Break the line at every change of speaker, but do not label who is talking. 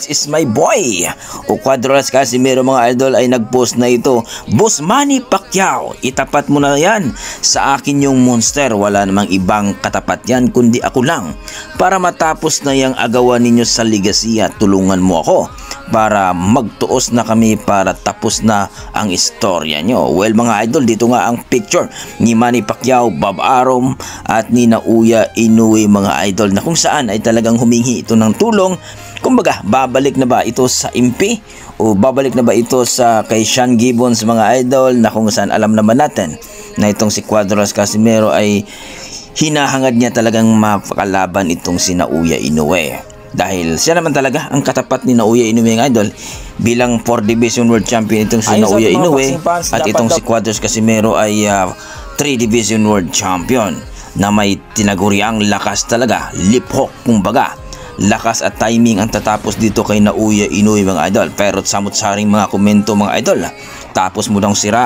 Is my boy o Cuadras Casimero mga idol ay nagpost na ito. Boss Manny Pacquiao, itapat mo na yan sa akin yung monster, wala namang ibang katapat yan kundi ako lang, para matapos na yung agawan ninyo sa ligasiya. Tulungan mo ako para magtuos na kami, para tapos na ang istorya nyo. Well mga idol, dito nga ang picture ni Manny Pacquiao, Bob Arum at ni Naoya Inoue mga idol, na kung saan ay talagang humingi ito ng tulong. Kumbaga, babalik na ba ito sa impi o babalik na ba ito sa kay Sean Gibbons mga idol, na kung saan alam naman natin na itong si Cuadras Casimero ay hinahangad niya talagang mapakalaban itong si Naoya Inoue. Dahil siya naman talaga ang katapat ni Naoya Inoue mga idol, bilang 4 Division World Champion itong si Naoya Inoue, at itong si Cuadras Casimero ay 3 Division World Champion na may tinaguriang lakas talaga, lip hook kumbaga. Lakas at timing ang tatapos dito kay Naoya Inoue mga idol. Pero samot-saring mga komento mga idol, tapos mo daw siraan